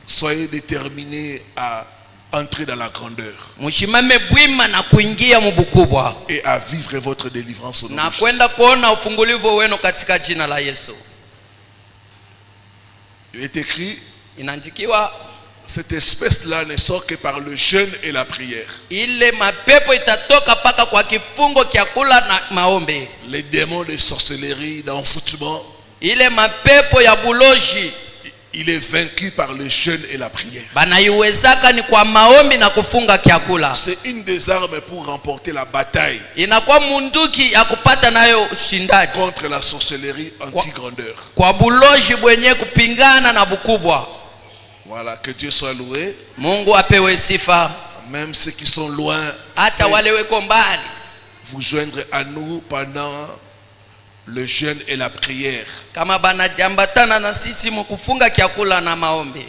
Soyez déterminés à entrer dans la grandeur Mushimame bwima na kuingia mubukubwa. et à vivre votre délivrance au nom Na de kwenda kuona ufungulivu wenu katika jina la Yesu. Il est écrit, Inaandikiwa, cette espèce-là ne sort que par le jeûne et la prière. ile mapepo itatoka paka kwa kifungo kia kula na maombi. Les démons de sorcellerie, d'enfoutement, Ile mapepo ya buloji il est vaincu par le jeûne et la prière. banaiwezaka ni kwa maombi na kufunga kiakula. C'est une des armes pour remporter la bataille Inakuwa munduki ya kupata nayo ushindaji contre la sorcellerie anti-grandeur. kwa buloji bwenye kupingana na bukubwa. Voilà, que Dieu soit loué. Mungu apewe sifa. Même ceux qui sont loin, Hata wale weko mbali, vous joindre à nous pendant le jeûne et la prière. kama banajambatana na sisi mkufunga kiakula na maombi.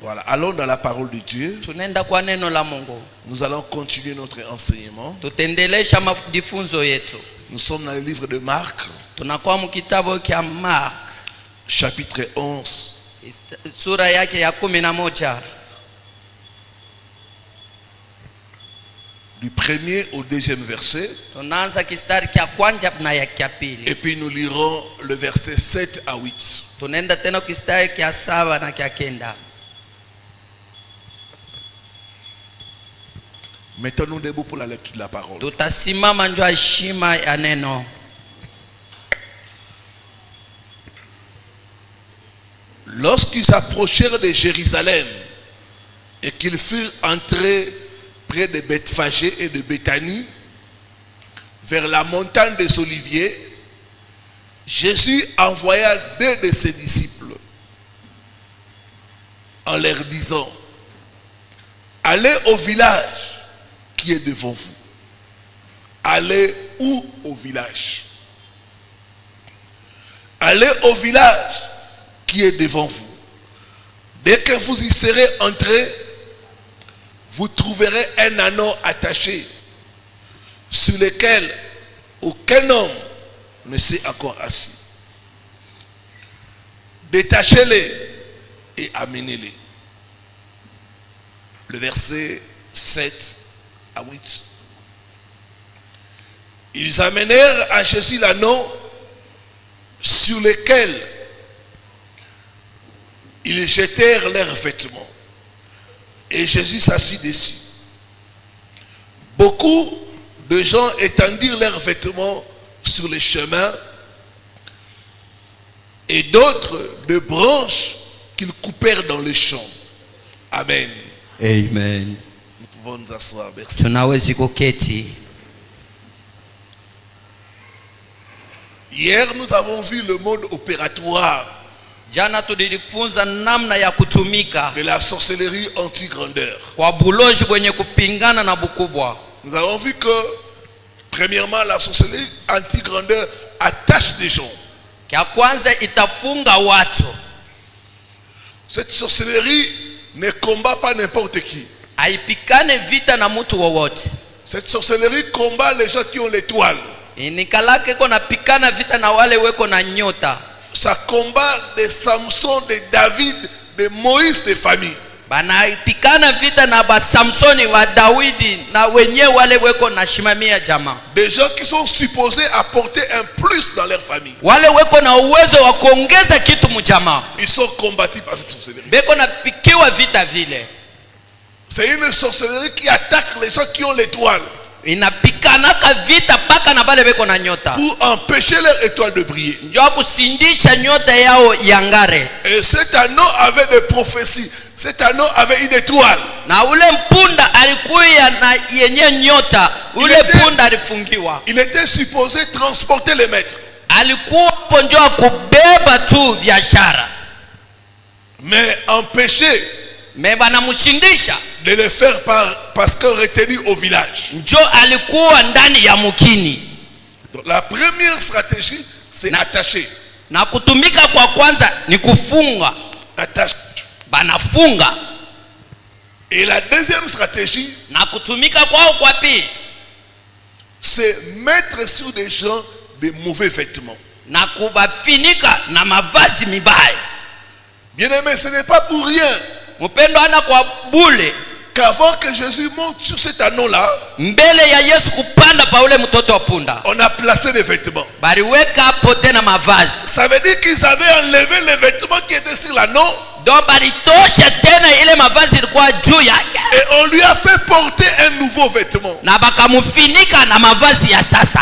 Voilà, allons dans la parole de Dieu. Tunenda kwa neno la Mungu. Nous allons continuer notre enseignement. Tutendelesha mafunzo yetu. Nous sommes dans le livre de Marc, Tunakuwa mkitabu kia Mark, chapitre 11. sura yake ya 11. Du premier au deuxième verset. Tunaanza kistari kia kwanza na ya kia pili. Et puis nous lirons le verset 7 à 8. Tunaenda tena kistari kia 7 na kia 9. Mettons-nous debout pour la lecture de la parole. Tutasimama njoo heshima ya neno. Lorsqu'ils s'approchèrent de Jérusalem et qu'ils furent entrés près de Bethphagée et de Béthanie, vers la montagne des Oliviers, Jésus envoya 2 de ses disciples en leur disant: allez au village qui est devant vous. Allez où au village? Allez au village qui est devant vous. Dès que vous y serez entrés, vous trouverez un anneau attaché sur lequel aucun homme ne s'est encore assis. Détachez-les et amenez-les. Le verset 7 à 8. Ils amenèrent à Jésus l'anneau sur lequel ils jetèrent leurs vêtements. Et Jésus s'assit dessus. Beaucoup de gens étendirent leurs vêtements sur les chemins et d'autres de branches qu'ils coupèrent dans les champs. Amen. Amen. Nous pouvons nous asseoir. Merci. Tunaweza kuketi. Hier, nous avons vu le mode opératoire Jana tulijifunza namna ya kutumika de la sorcellerie anti-grandeur. kwa buloji kwenye kupingana na bukubwa. Nous avons vu que, premièrement, la sorcellerie anti-grandeur attache des gens. Kia kwanza itafunga watu. Cette sorcellerie ne combat pas n'importe qui. Haipikane vita na mtu wowote. Cette sorcellerie combat les gens qui ont l'étoile. Inikalake ko napikana vita na wale weko na nyota. Ça combat de Samson, de David, de Moïse, des familles. Banaipikana vita na ba Samsoni wa Dawidi na wenye wale weko na shimamia jamaa. Des gens qui sont supposés apporter un plus dans leur famille. Wale weko na uwezo wa kuongeza kitu mjamaa. Ils sont combattus par cette sorcellerie. Beko na pikiwa vita vile. C'est une sorcellerie qui attaque les gens qui ont l'étoile. Inapikanaka vita paka na bale beko na nyota. Pour empêcher leur étoile de briller. Njoo kusindisha nyota yao yangare. Et cet anneau avait des prophéties. Cet anneau avait une étoile. Na ule mpunda alikuya na yenye nyota. Ule punda alifungiwa. Il était supposé transporter les maîtres. Alikuwa ponjoa kubeba tu biashara. Mais empêcher Me banamushindisha de le faire parce que retenu au village. Njoo alikuwa ndani ya mukini. Donc la première stratégie, c'est attacher. Na kutumika kwa kwanza ni kufunga. Attache. Banafunga. Et la deuxième stratégie, na kutumika kwao kwa pili, c'est mettre sur des gens des mauvais vêtements. Na kubafinika na mavazi mibaya. Bien-aimé, ce n'est pas pour rien mpendo ana kwa bule qu'avant que Jésus monte sur cet anneau-là, mbele ya Yesu kupanda pa ule mtoto wa punda on a placé des vêtements. baliweka hapo tena mavazi. Ça veut dire qu'ils avaient enlevé les vêtements qui étaient sur l'anneau Donc balitosha tena ile mavazi ilikuwa juu yake et on lui a fait porter un nouveau vêtement. na bakamufinika na mavazi ya sasa.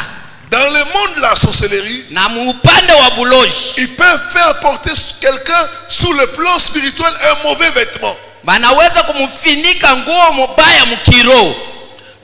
Dans le monde de la sorcellerie, Na upande wa buloji ils peuvent faire porter quelqu'un sous le plan spirituel un mauvais vêtement. banaweza kumufinika nguo mubaya mukiro,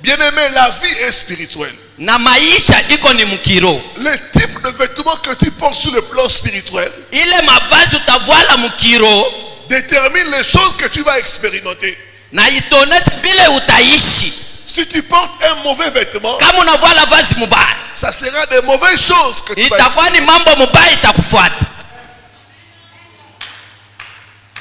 Bien-aimé, la vie est spirituelle. na maisha iko ni mukiro. Le type de vêtements que tu portes sur le plan spirituel Ile mavazi utavala mukiro détermine les choses que tu vas expérimenter. na itonesha vile utaishi. Si tu portes un mauvais vêtement, Kama unavala vazi mubaya ça sera des mauvaises choses que tu vas itakuwa ni mambo mubaya itakufuata.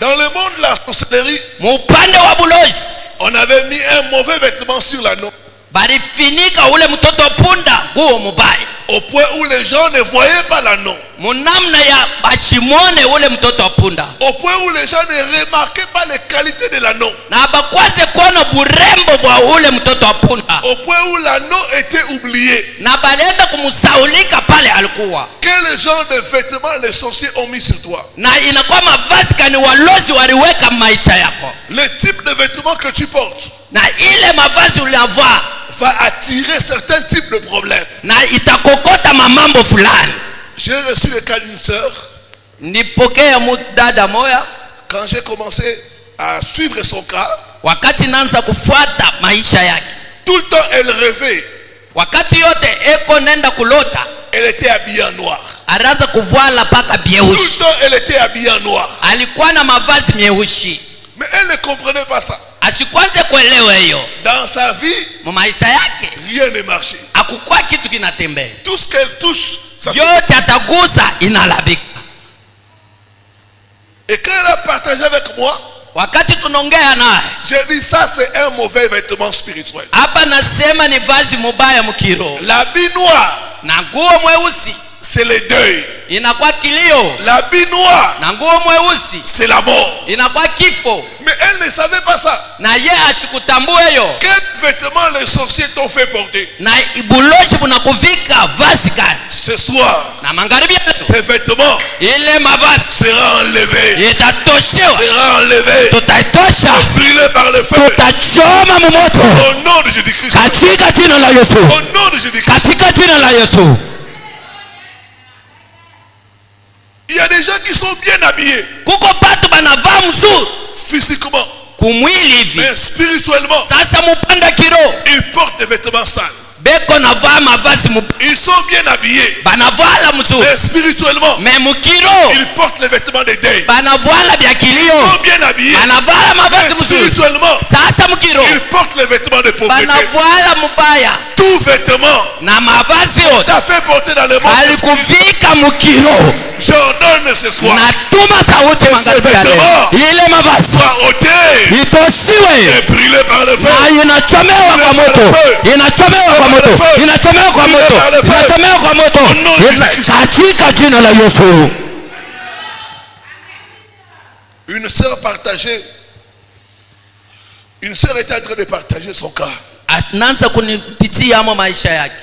Dans le monde de la sorcellerie, Mupande wa buloji on avait mis un mauvais vêtement sur l'anneau balifinika ule mtoto punda nguo mubaya au point où les gens ne voyaient pas l'anneau, munamna ya bashimone ule mtoto wa punda, au point où les gens ne remarquaient pas les qualités de l'anneau, na bakwaze kuona burembo bwa ule mtoto wa punda, au point où l'anneau était oublié. na balienda kumusaulika pale alikuwa. Quel genre de vêtements les sorciers ont mis sur toi? Na inakuwa mavazi kani walozi waliweka maisha yako, Le type de vêtements que tu portes na ile mavazi uliavaa va attirer certains types de problèmes. na itakokota mamambo fulani. J'ai reçu le cas d'une sœur. Nipokea mudada moya, Quand j'ai commencé à suivre son cas, wakati naanza kufuata maisha yake, tout le temps elle rêvait. wakati yote eko nenda kulota Elle était habillée en noir. araanza kuvala paka Tout le bieushi, temps elle était habillée en noir. alikuwa na mavazi mieushi. Mais elle ne comprenait pas ça. Asikwanze kuelewa hiyo, Dans sa vie, mu maisha yake rien ne marchait. akukua kitu kinatembea, Tout ce qu'elle touche, ça se... yote atagusa inalabika. Et quand elle a partagé avec moi, Wakati tunaongea naye j'ai dit ça c'est un mauvais vêtement spirituel. hapa, nasema ni vazi mubaya mukiro, L'habit noir, na nguo mweusi c'est le deuil. inakuwa kilio, L'habit noir, na nguo mweusi c'est la mort. inakuwa kifo, Mais elle ne savait pas ça. na ye asikutambue hiyo. Quel vêtement les sorciers t'ont fait porter? Na ibuloshi bunakuvika vazi gani? Ce soir, Na magharibi ya leo, ces vêtements ile mavazi sera enlevé. itatoshewa, Sera enlevé. tutaitosha, Brûlé par le feu. tutachoma mumoto Au nom de Jésus-Christ. katika jina la Yesu, Au nom de Jésus-Christ. katika jina la Yesu. Il y a des gens qui sont bien habillés Kuko batu banavaa mzuri physiquement, kumwili hivi, mais spirituellement, sasa mupanda kiro ils portent des vêtements sales. beko navaa mavazi Ils sont bien habillés, banavala mzuri, mais spirituellement, me mukiro ils portent les vêtements de deuil. banavala bya Ils kilio, sont bien habillés, banavala mais mavazi mzuri, spirituellement, sasa mukiro ils portent les vêtements de pauvreté. banavala mubaya, Tout vêtement na mavazi yote t'a fait porter dans le monde. alikuvika mukiro. J'ordonne ce soir, Natuma sauti magharibi ya leo, ile mavazi sois ôté itoshiwe et brûlé par le feu. na inachomewa kwa moto, inachomewa kwa moto, inachomewa kwa moto, inachomewa kwa moto, katika jina la Yesu. Une sœur partageait, une sœur était en train de partager son cas. Anaanza kunipitia amo maisha yake.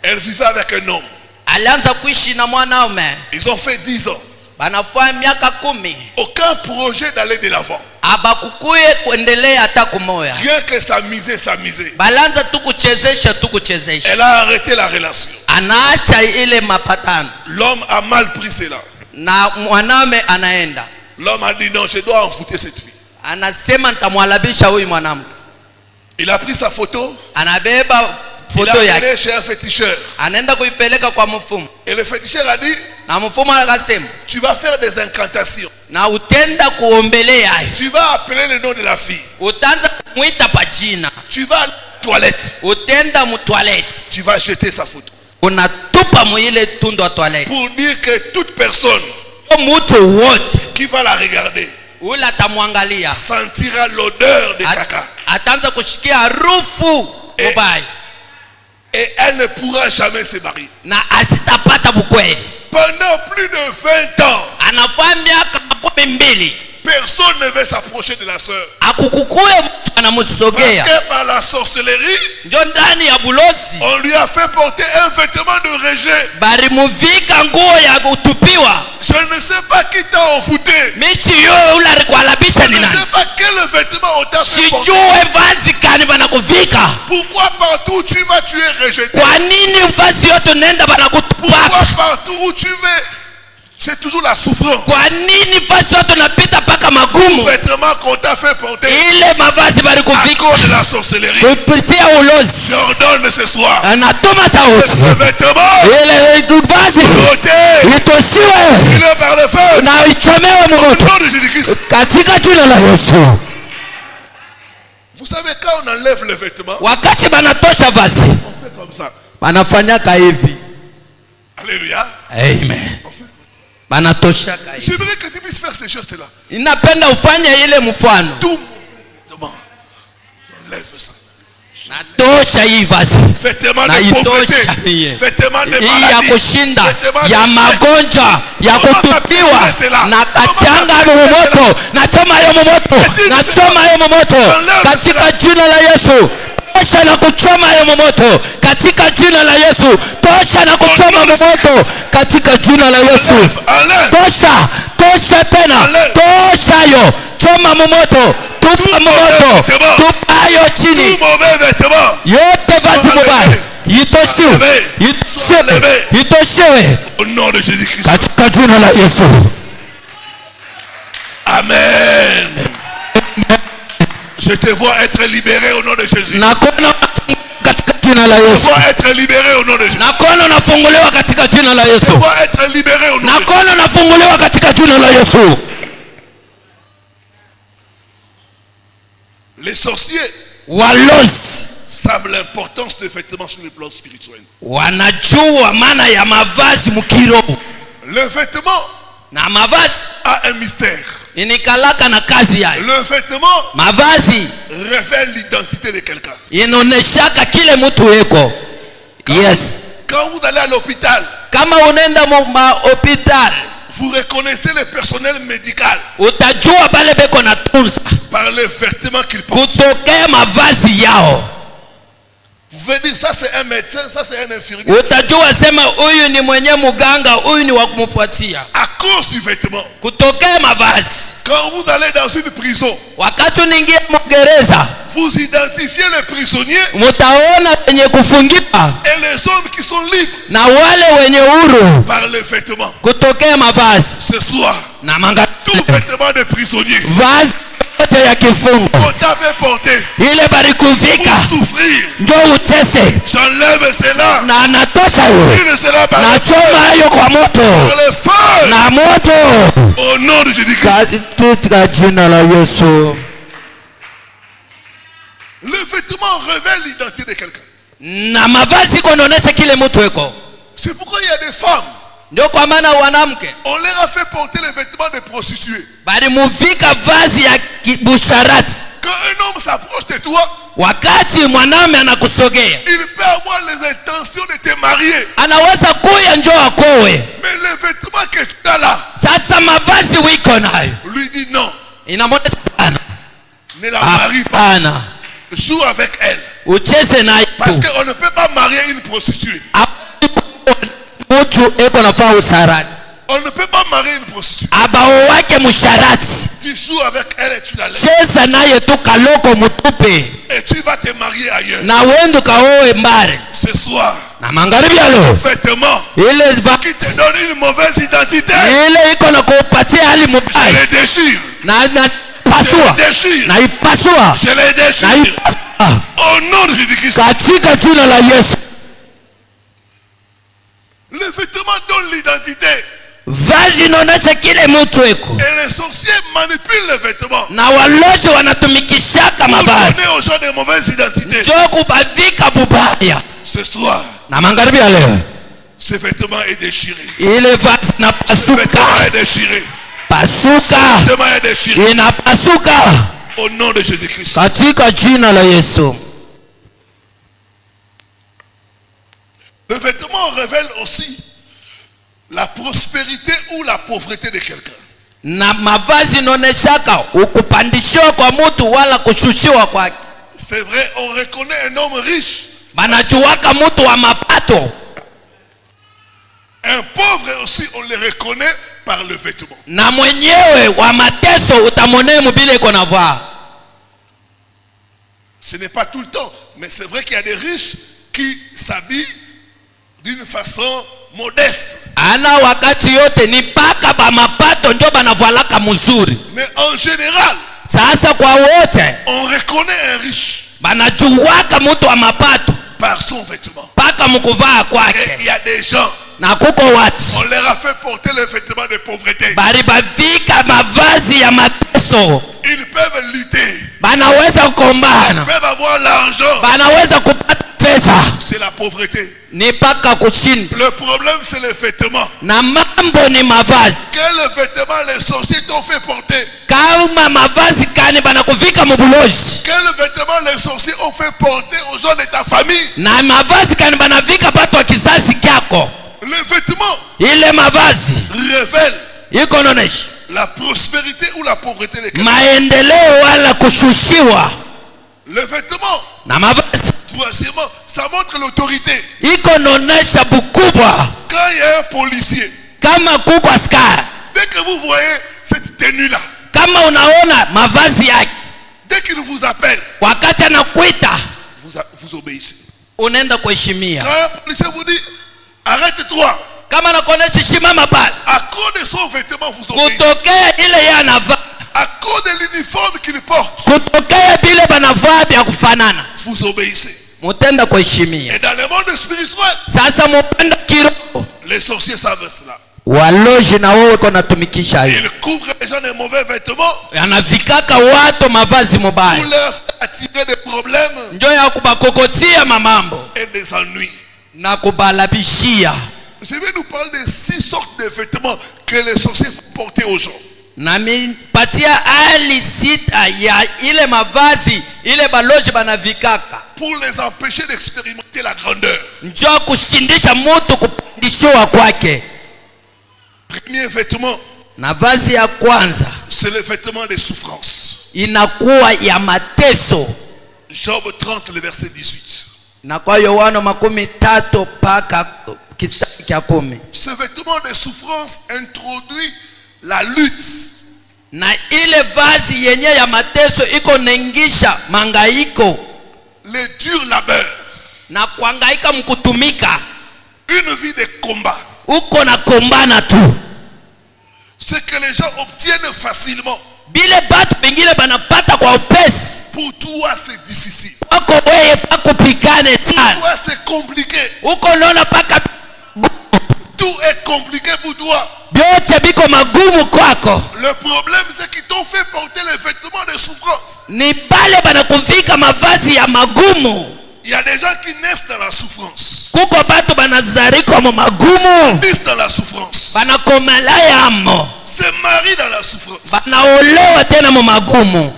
Elle vivait avec un homme. Alianza kuishi na mwanaume, Ils ont fait 10 ans. banafanya miaka 10, Aucun projet d'aller de l'avant. abakukuye kuendelea hata kumoya, Rien que s'amuser. balanza tu kuchezesha. Elle a arrêté la relation. Anaacha ile mapatano L'homme a mal pris cela. na mwanaume anaenda, L'homme a dit non, je dois envoûter cette fille. anasema nitamwalabisha huyu mwanamke. Il a pris sa photo. Anabeba Il foto a yake, allé chez un féticheur. anaenda kuipeleka kwa mfumo, Et le féticheur a dit, na mfumo akasema tu vas faire des incantations. na utenda kuombelea hayo, Tu vas appeler le nom de la fille. utaanza kumwita pa jina, Tu vas à la toilette. utenda mutwaleti, Tu vas jeter sa photo. unatupa mwile tundu wa toileti. Pour dire que toute personne Mutu wote qui va la regarder ule atamwangalia, sentira l'odeur de caca. ataanza kushikia harufu mubaya, Et elle ne pourra jamais se marier. na asitapata bukweli. Pendant plus de 20 ans, Anafanya miaka 12 personne ne veut s'approcher de la sœur. akukukuye mtu Parce anamusogea. que par la sorcellerie, Ndio ndani ya bulosi on lui a fait porter un vêtement de rejet. balimuvika nguo ya kutupiwa. Je ne sais pas qui t'a envoûté. Michi yowe ule alikualabisha Je ni ne nani? sais pas quel vêtement on t'a fait porter. Sijue vazi kani banakuvika. Pourquoi partout où tu vas, tu es rejeté? Kwa nini vazi yote nenda Pourquoi banakutupaka? partout où tu vas, c'est toujours la souffrance. Kwa nini vazi yote napita paka Le magumu? vêtement qu'on t'a fait porter Ile mavazi à balikuvika cause de la sorcellerie. kupitia ulozi. J'ordonne ce soir Anatuma que sauti. ce vêtement Ile vazi ôté, itosiwe brûlé par le feu. na ichomewe Au moto nom de Jésus-Christ. katika jina la Yesu. Vous savez, quand on enlève le vêtement, Wakati banatosha vazi on fait comme ça. banafanyaka hivi. Alléluia. Amen. Banatoshaka hivi. J'aimerais que tu puisses faire ces gestes-là. Inapenda ufanye ile mfano. Tout vêtement. J'enlève ça. Natosha hii vazi. Vêtement Na de pauvreté. itosha hiye. Vêtement de Hii ya maladie. kushinda, Vêtement de ya chèque. magonjwa, ya kutupiwa, na kachanga yo momoto, na choma yo momoto, na choma yo momoto katika jina la Yesu. Tosha na kuchoma yo momoto katika jina la Yesu. Tosha na kuchoma momoto katika jina la Yesu. Enlève. Tosha, tosha tena, tosha yo, choma momoto, tupa momoto, tupa yo Tout chini. mauvais vêtement. Yote vazi mubaya itoshiwe, itoshewe, itoshewe Au nom de Jésus-Christ. katika jina la Yesu. Amen. Je te vois être libéré au nom de Jésus. Nakuona katika jina la Je Yesu. vois être libéré au nom de Jésus. Nakuona unafunguliwa katika jina la Je Yesu. vois être libéré au nom de Jésus. Nakuona unafunguliwa katika jina la Yesu. Les sorciers Walozi savent l'importance des vêtements sur le plan spirituel. wanajua maana ya mavazi mkiroho, Le vêtement na mavazi a un mystère. inikalaka na kazi yayo. Le vêtement Mavazi révèle l'identité de quelqu'un. inaoneshaka kile mtu eko. Yes. Quand vous allez à l'hôpital, Kama unaenda hospital, vous reconnaissez le personnel médical utajua bale beko na tunza par les vêtements qu'il porte. kutokea mavazi yao. Vous pouvez dire ça c'est un médecin, ça c'est un infirmier. Utajua sema huyu ni mwenye muganga, huyu ni wa kumfuatia À cause du vêtement. kutokea mavazi. Quand vous allez dans une prison, Wakati unaingia mgereza, vous identifiez les prisonniers mutaona wenye kufungiwa et les hommes qui sont libres na wale wenye huru par les vêtements. kutokea mavazi. Ce soir, Na manga tout vêtement de prisonnier vazi yote ya kifungo qu'on t'a fait porter ile barikuvika pour souffrir, njo utese, j'enlève cela. na anatosha yo Il ne sera pas na choma yo kwa moto par le feu. na moto Au nom de Jésus-Christ. katika jina la Yesu. Le vêtement révèle l'identité de quelqu'un. Na mavazi konaonesha kile mtu eko. C'est pourquoi il y a des femmes, Ndio kwa maana wanamke on leur a fait porter les vêtements de prostituées. balimuvika vazi ya busharati. Quand un homme s'approche de toi, Wakati mwanaume anakusogea, il peut avoir les intentions de te marier. anaweza kuya njoo akowe. Mais le vêtement que tu as là, Sasa mavazi wiko nayo lui dit non, inamwonyesha hapana, ne la marie pas. hapana, Joue avec elle. ucheze naye Parce tu. qu'on ne peut pas marier une prostituée. Mtu eko nafaa usharati, On ne peut pas marier une prostituée. abao wake msharati. Tu joues avec elle et tu la laisses. Cheza naye tu kaloko mutupe Et tu vas te marier ailleurs. na wendu kaowe mbare. Ce soir, Na magharibi ya leo vêtements ile qui te donnent une mauvaise identité, ile iko na kupatia hali je mubaya les déchire. na Je pasua les déchire. na ipasua Je les na déchire. ipasua Au nom de Jésus-Christ. katika jina la Yesu. Le vêtement donne l'identité. Vazi inaonesha kile mtu eko, Et les sorciers manipulent les vêtements na walozi wanatumikishaka pour mavazi donner aux gens des mauvaises identités. njo kubavika bubaya. Ce soir, Na magharibi ya leo ce vêtement est déchiré. ile vazi Ce vêtement inapasuka, est déchiré. pasuka, Ce vêtement est déchiré. inapasuka Au nom de Jésus-Christ. katika jina la Yesu. Le vêtement révèle aussi la prospérité ou la pauvreté de quelqu'un. Na mavazi noneshaka ukupandishiwa kwa mtu wala kushushiwa kwake. C'est vrai, on reconnaît un homme riche. Banajuwaka mtu wa mapato. Un pauvre aussi, on le reconnaît par le vêtement. Na mwenyewe wa mateso utamone mubile iko navaa. Ce n'est pas tout le temps, mais c'est vrai qu'il y a des riches qui s'habillent d'une façon modeste. Ana wakati yote ni paka ba mapato ndio banavalaka mzuri. Mais en général, sasa kwa wote on reconnaît un riche banajuwaka mtu wa mapato par son vêtement. Paka mukuvaa kwake. Et il y a des gens, na kuko watu on leur a fait porter les vêtements de pauvreté. Bari bavika mavazi ya mateso. Ils peuvent lutter. Banaweza kukombana. Ils peuvent avoir l'argent. Banaweza kupata pesa. C'est la pauvreté. Ni paka kushinda. Le problème c'est les vêtements. Na mambo ni mavazi. Quel vêtement les sorciers t'ont fait porter? Kama mavazi kani banakuvika mubuloji. Quel vêtement les sorciers ont fait porter aux gens de ta famille? Na mavazi kani banavika pato wa kizazi kyako. Les vêtements ile mavazi révèlent iko noneshi la prospérité ou la pauvreté de quelqu'un. Maendeleo wala kushushiwa. Le vêtement, na mavazi troisièmement, ça montre l'autorité. Iko nonesha bukubwa. Quand il y a un policier, kama kuko askari, dès que vous voyez cette tenue là, kama unaona mavazi yake, dès qu'il vous appelle, wakati anakuita vous obéissez. Unaenda kuheshimia. Quand un policier vous dit arrête-toi, kama nakuonesha shimama pale, à cause de son vêtement vous obéissez. kutokea ile yeye anavaa, à cause de l'uniforme qu'il porte, kutokea bile banavaa bya kufanana, vous obéissez. mutenda kuheshimia. Et dans le monde spirituel, sasa mupenda kiroho, les sorciers savent cela. waloji na wewe kona tumikisha hiyo. Ils couvrent les gens de mauvais vêtements. Anavikaka watu mavazi mabaya. Pour leur attirer des problèmes. Ndio ya kubakokotia mamambo. Et des ennuis. Na kubalabishia. Je vais nous parler de 6 sortes de vêtements que les sorciers portent aux gens. Na mipatia ali sita ya ile mavazi ile baloji banavikaka. Pour les empêcher d'expérimenter la grandeur. Njoo kushindisha mtu kupandishwa kwake. Premier vêtement, na vazi ya kwanza, c'est le vêtement de souffrance. Inakuwa ya mateso. Job 30 le verset 18. Na kwa Yohana 13 paka kistari cha 10. Ce vêtement de souffrance introduit la lutte. Na ile vazi yenye ya mateso iko nengisha mangaiko. Le dur labeur. Na kuangaika mkutumika. Une vie de combat. Uko na kombana tu. Ce que les gens obtiennent facilement. Bile batu bengine banapata kwa upesi. Pour toi c'est difficile. Kwako wewe pakupikane sana. Pour toi c'est compliqué. Uko naona paka tout est compliqué pour toi. Byote biko magumu kwako. Le problème c'est qu'ils t'ont fait porter les vêtements de souffrance. Ni pale banakuvika mavazi ya magumu. Il y a des gens qui naissent dans la souffrance. Kuko batu banazariko mu magumu. Naissent dans la souffrance. Banakomala yamo. Se marient dans la souffrance. Banaolewa tena mu magumu.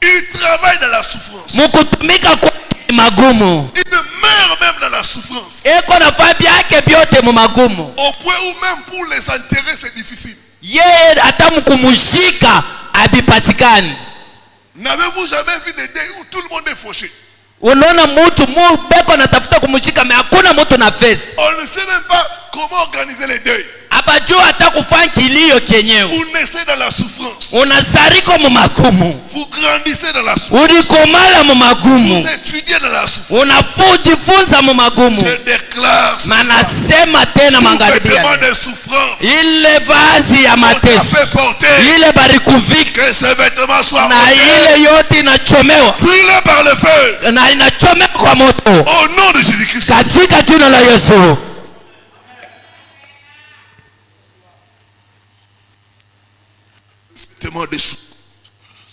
Ils travaillent dans la souffrance. Mukutumika kwa magumu. Ils meurent même dans la souffrance. Eko na fabi yake byote mu magumu. Au point où même pour les enterrer c'est difficile. Yeye hata mkumushika abipatikani. N'avez-vous jamais vu des deuils où tout le monde est fauché? Unaona mtu beko natafuta kumushika mais hakuna mtu na fezi. On ne sait même pas comment organiser les deuils. Abajua hata kufanya kilio kenyewe. Vous naissez dans la souffrance. Unazariko mu magumu. Vous grandissez dans la souffrance. Ulikomala mu magumu. Vous étudiez dans la souffrance. Unajifunza mu magumu. Je déclare ce manasema tena magharibi. de souffrance. Ile vazi ya mateso. Ile barikuvika. Que ce vêtement soit na ile yote inachomewa. Brûlé par le feu. Na inachomewa kwa moto. Au nom de Jésus-Christ. Katika jina la Yesu.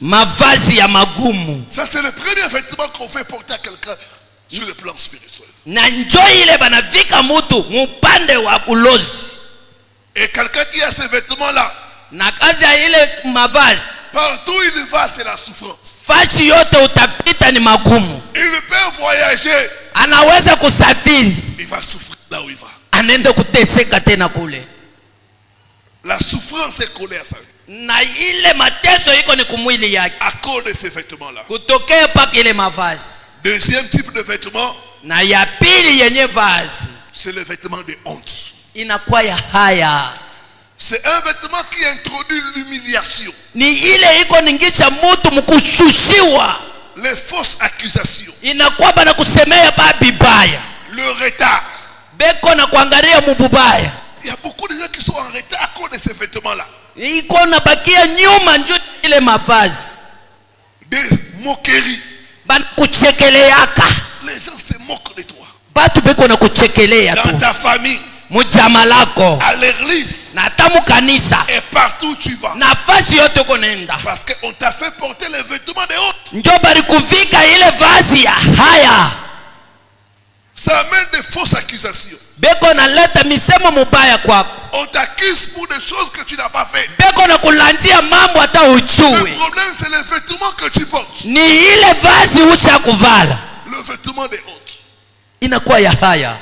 Mavazi ya magumu. Ça c'est le premier vêtement qu'on fait porter à quelqu'un sur le plan spirituel. Na njoo ile banavika mtu mupande wa ulozi. Et quelqu'un qui a ces vêtements là, na kazi ya ile mavazi, partout il va c'est la souffrance. Fashi yote utapita ni magumu. Il peut voyager. Anaweza kusafiri. Il va souffrir là où il va. Anaenda kuteseka tena kule. La souffrance est collée à sa vie. Na ile mateso iko ni kumwili yake. À cause de ces vêtements-là. Kutokea paka ile mavazi. Deuxième type de vêtement. Na ya pili yenye vazi. C'est le vêtement de honte. Inakuwa ya haya. C'est un vêtement qui introduit l'humiliation. Ni ile iko ningisha mtu mkushushiwa. Les fausses accusations. Inakuwa bana kusemea babibaya. Le retard. Beko na kuangalia mububaya. Il y a beaucoup de gens qui sont en retard à cause de ces vêtements-là. Iko na bakia nyuma njoo ile mavazi. Des moqueries. Bana kuchekeleaka. Les gens se moquent de toi. Batu beko na kuchekelea tu. Dans ta famille. Mujama lako. À l'église. Na tamu kanisa. Et partout où tu vas. Nafasi yote konenda. Parce qu'on t'a fait porter les vêtements de honte. Njoo bali kuvika ile vazi ya haya. Ça amène des fausses accusations. Beko na leta misemo mubaya kwako. On t'accuse pour des choses que tu n'as pas fait. Beko na kulandia mambo hata ujue. Le problème c'est les vêtements que tu portes. Ni ile vazi usha kuvala. Le vêtement de honte. Inakuwa ya haya.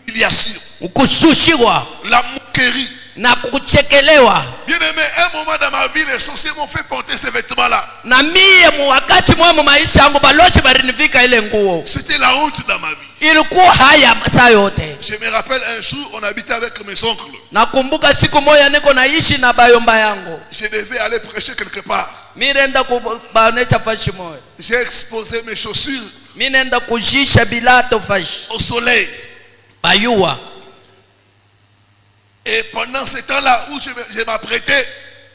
L'humiliation. Ukushushiwa. La moquerie. Na kuchekelewa. Bien aimé, un moment dans ma vie, les sorciers m'ont fait porter ces vêtements-là. Na mie wakati mwa maisha yangu balochi barinivika ile nguo. C'était la honte dans ma vie. Ilikuwa haya saa yote. Je me rappelle un jour, on habitait avec mes oncles. Nakumbuka siku moja niko naishi na bayomba yangu. Je devais aller prêcher quelque part. Mirenda kubaonesha fashi moja. J'ai exposé mes chaussures. Minenda kujisha bilato fashi. Au soleil. Bayua. Et pendant ce temps-là où je m'apprêtais,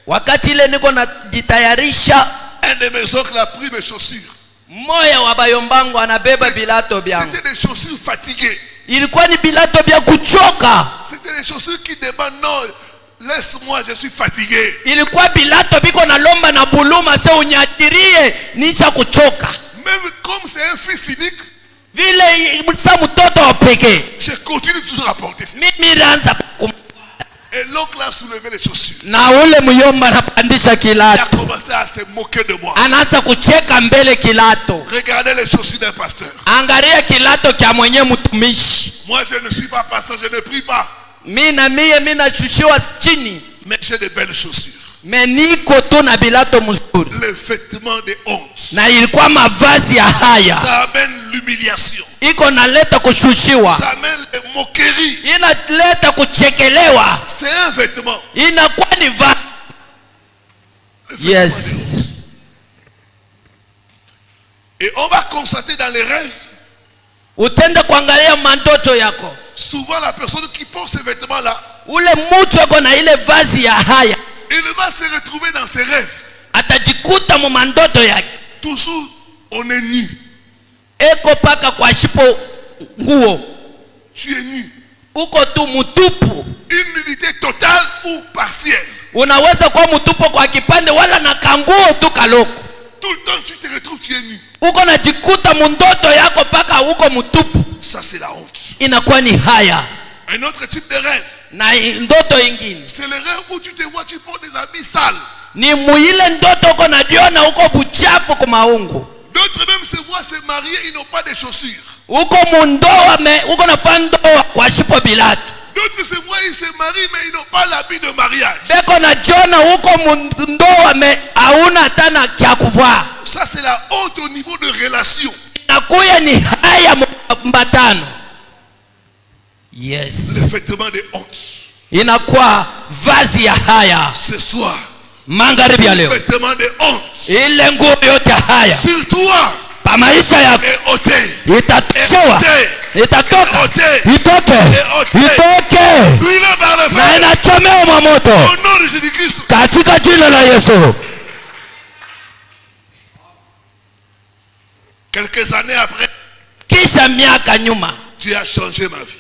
wakati ile niko najitayarisha, un de mes oncles a pris mes chaussures. Moya wa bayombangu anabeba bilato byangu. C'était des chaussures fatiguées. Ilikuwa ni bilato bya kuchoka. C'était des chaussures qui demandent non, laisse-moi, je suis fatigué. Ilikuwa bilato biko na lomba na buluma se unyatirie nicha kuchoka. Même comme c'est un fils cynique, vile sa mtoto wa pekee, je continue toujours à porter ça. Mimi ranza et l'oncle a soulevé les chaussures. Na ule muyomba anapandisha kilato. Il a commencé à se moquer de moi. Anaanza kucheka mbele kilato. Regardez les chaussures d'un pasteur. Angalia kilato kya mwenye mtumishi. Moi je ne suis pas pasteur, je ne prie pas. Mina shushiwa chini. Mais j'ai de belles chaussures. Meniko tu na bilato mzuri. Le vêtement de honte. Na ilikuwa mavazi ya haya. Ça amène l'humiliation. Iko naleta kushushiwa. Ça amène les moqueries. Inaleta kuchekelewa. C'est un vêtement. Inakuwa ni vazi. Yes. Et on va constater dans les rêves. Utenda kuangalia mandoto yako. Souvent la personne qui porte ces vêtements-là, ule mtu ako na ile vazi ya haya, il va se retrouver dans ses rêves. Atajikuta mu mandoto yake. Toujours on est nu. Eko paka kwa shipo nguo. Tu es nu. Uko tu mutupu. Une nudité totale ou partielle. Unaweza kuwa mutupu kwa kipande wala na kanguo tu kaloko. Tout le temps tu te retrouves, tu es nu. Uko najikuta mundoto yako paka uko mutupu. Ça c'est la honte. Inakuwa ni haya. Un autre type de rêve. Na ndoto ingine. C'est le rêve où tu te vois, tu portes des habits sales. Ni muile ndoto uko najiona uko buchafu kwa maungu. D'autres même se voient se marier, ils n'ont pas de chaussures. Uko mundoa uko nafanya ndoa kwa shipo bilato. D'autres se voient, ils se marient mais ils n'ont pas l'habit de mariage. Beko na jona uko mundoa hauna tana kya kuvaa. Ça c'est la honte au niveau de relation. Inakuya ni haya mbatano. Yes. Le vêtement de honte. Inakuwa vazi ya haya. Ce soir. Magharibi ya leo. Le vêtement de honte. Ile nguo yote haya. Sur toi. Pa maisha yako. Et ôté. Itatoka. Itatoka. Itoke. Itoke. Brûlé par le feu. Na inachomewa kwa moto. Au nom de Jésus-Christ. Katika jina la Yesu. Quelques années après. Kisha miaka nyuma. Tu as changé ma vie.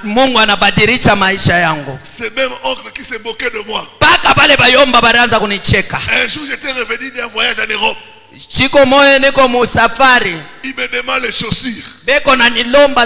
Mungu anabadilisha maisha yangu. C'est même oncle qui s'est moqué de moi. Paka pale bayomba baraanza kunicheka. Un jour j'étais revenu d'un voyage en Europe. Chiko moyo niko musafari. Il me demande les chaussures. Beko na nilomba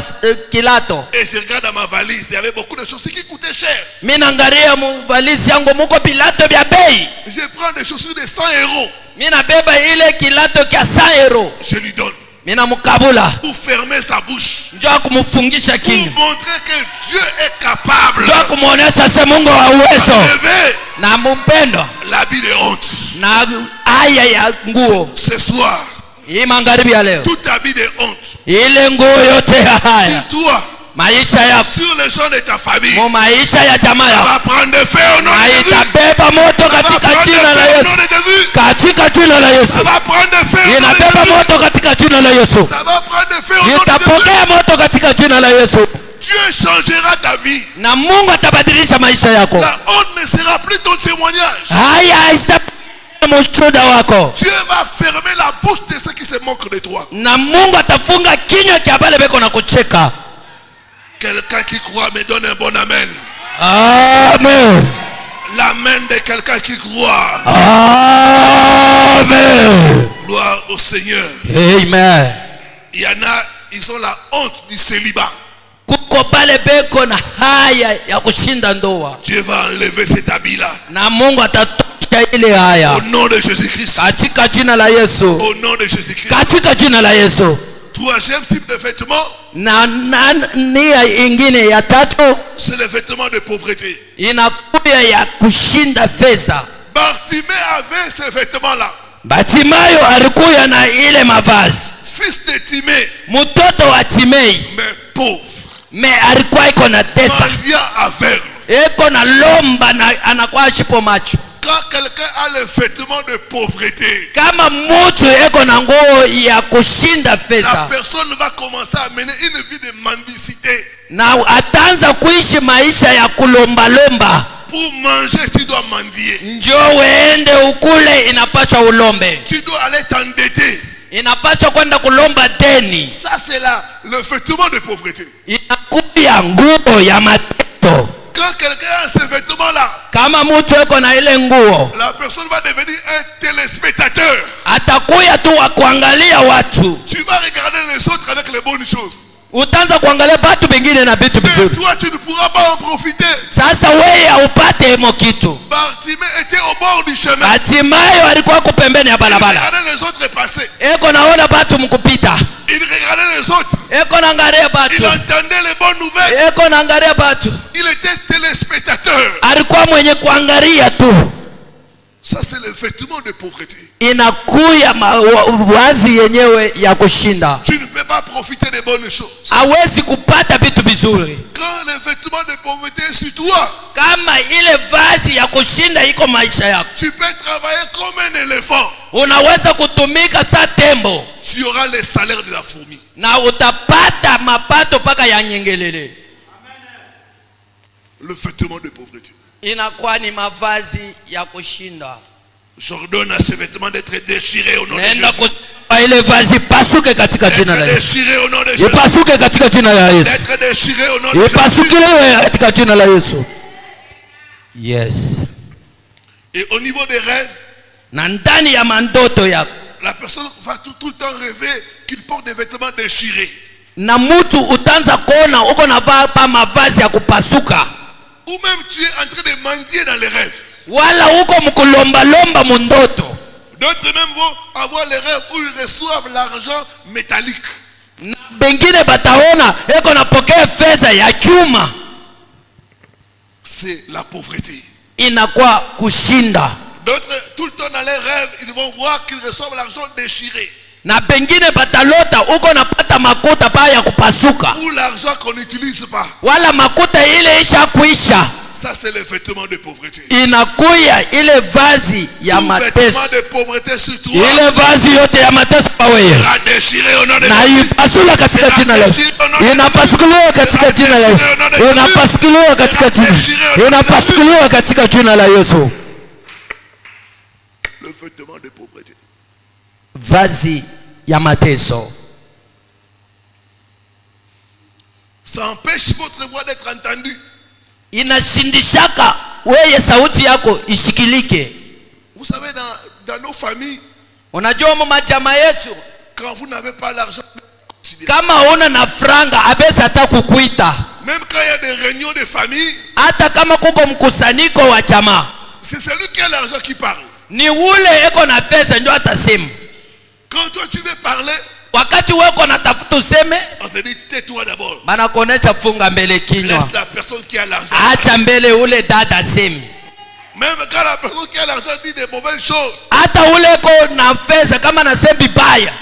kilato. Et je regarde dans ma valise, il y avait beaucoup de chaussures qui coûtaient cher. Mina ngaria mu valise yangu muko bilato bya bei. Je prends des chaussures de 100 €. Mina beba ile kilato kia 100 €. Je lui donne. mina mukabula pour fermer sa bouche, njoo kumufungisha pour kinywa, montrer que Dieu est capable njoo kumuonesha se Mungu wa uwezo d'enlever na mpendo l'habit de honte. na haya ya nguo. Ce soir, Hii magharibi ya leo, tout habit de honte ile nguo yote ya haya sur toi, maisha yako, sur les gens de ta famille, mu maisha ya jamaa ça yako, va prendre feu au nom na de Jésus. itabeba moto Ça va katika prendre jina la feu au nom Yesu, de Jésus. katika jina la Ça Yesu. va prendre feu au nom de Inabeba Jésus. moto katika jina la Yesu, Ça va prendre feu au nom de Jésus. itapokea moto katika jina la Yesu, Dieu changera ta vie. na Mungu atabadilisha maisha yako. La honte ne sera plus ton témoignage. Haya haitakuwa mshuhuda wako, Dieu va fermer la bouche de ceux qui se moquent de toi. na Mungu atafunga kinywa cha wale beko na kucheka. Quelqu'un qui croit me donne un bon amen. Amen. L'amen de quelqu'un qui croit. Amen. Gloire au Seigneur. Amen. Il y en a, ils ont la honte du célibat. Kuko pale beko na haya ya kushinda ndoa, Dieu va enlever cet habit-là. na Mungu atatosha ile haya Au nom de Jésus-Christ. katika jina la Yesu, Au nom de Jésus-Christ. katika jina la Yesu. Troisième type de vêtement, Na nia ingine ya tatu c'est le vêtement de pauvreté. inakuya ya kushinda fedha. Bartimée avait ce vêtement-là. Batimayo alikuya na ile mavazi, Fils de Timée, mtoto wa Timei, mais pauvre. me alikuwa iko na tesa, Mendiant aveugle. iko na lomba na anakuwa shipo macho. Quand quelqu'un a le vêtement de pauvreté, Kama mtu iko na nguo ya kushinda la fedha, personne va commencer à mener une vie de mendicité. na ataanza kuishi maisha ya kulombalomba. Pour manger, tu dois mendier. Njoo uende ukule, inapaswa ulombe, Tu dois aller t'endetter. inapaswa kwenda kulomba deni. Ça, c'est là le vêtement de pauvreté. Inakuya nguo ya mateso. Quand quelqu'un a ce vêtement-là, Kama mtu eko na ile nguo, la personne va devenir un téléspectateur. atakuya tu wa kuangalia watu. Tu vas regarder les autres avec les bonnes choses. Utaanza kuangalia watu wengine na vitu Mais vizuri. toi, tu ne pourras pas en profiter. Sasa wewe haupate hemo kitu. Bartimée était au bord du chemin. Hatimaye walikuwa kupembeni ya Il barabara, regardait les autres passer. eko naona watu mkupita, Il regardait les autres. eko naangalia Il watu, entendait les bonnes nouvelles. eko naangalia watu, Il était téléspectateur. alikuwa mwenye kuangalia tu. Ça, c'est le vêtement de pauvreté. Inakuya wazi yenyewe ya kushinda, Tu ne peux pas profiter des bonnes choses. hawezi kupata vitu vizuri. Quand le vêtement de pauvreté est sur toi, Kama ile vazi ya kushinda iko maisha yako, tu peux travailler comme un éléphant. unaweza kutumika saa tembo Tu auras les salaires de la fourmi. na utapata mapato paka ya nyengelele. Le vêtement de pauvreté. Inakuwa ni mavazi ya kushinda. J'ordonne à ce vêtement d'être déchiré au nom de Nenda Jésus. kusema ile vazi pasuke katika jina la D'être Yesu, déchiré au nom de Jésus. ipasuke katika jina la Yesu, D'être déchiré au nom de Jésus. ipasukiliwe katika jina la Yesu. Yes. Et au niveau des rêves, Na ndani ya mandoto yako, la personne va tout le temps rêver qu'il porte des vêtements déchirés. na mtu utaanza kuona uko navaa pa mavazi ya kupasuka, Ou même tu es en train de mendier dans les rêves. wala uko mkulombalomba mundoto. D'autres même vont avoir les rêves où ils reçoivent l'argent métallique. Na bengine bataona eko napokea fedha ya chuma. C'est la pauvreté. Inakuwa kushinda. D'autres, tout le temps dans les rêves, ils vont voir qu'ils reçoivent l'argent déchiré. Na bengine batalota uko napata makuta pa ya kupasuka, Ou l'argent qu'on n'utilise pas. wala makuta ile isha kuisha. Ça, c'est le vêtement de pauvreté. Inakuya ile vazi ya Tout mateso, vêtement de pauvreté sur toi ile vazi yote ya mateso pa wewe, sera déchiré au nom de na Jésus. ipasula katika jina la Yesu, inapasukuliwa katika jina la Yesu, inapasukuliwa katika jina, inapasukuliwa katika jina la Yesu. Le vêtement de pauvreté. Vazi ya mateso Ça empêche votre voix d'être entendue. inashindishaka weye sauti yako ishikilike. Vous savez, dans nos familles, Unajua mu majama yetu, quand vous n'avez pas l'argent, kama una na franga abesa hata kukuita, même quand il y a des réunions de famille, hata kama kuko mkusanyiko wa chama, c'est celui qui a l'argent qui parle. ni ule eko na fedha ndio atasema. Quand toi tu veux parler, wakati wako natafuta useme, on te dit tais-toi d'abord. banakuonesha funga mbele kinywa. Laisse la personne qui a l'argent. Acha mbele ule dada semi. Même quand la personne qui a l'argent dit des mauvaises choses. Hata ule ko na fedha kama na semi baya.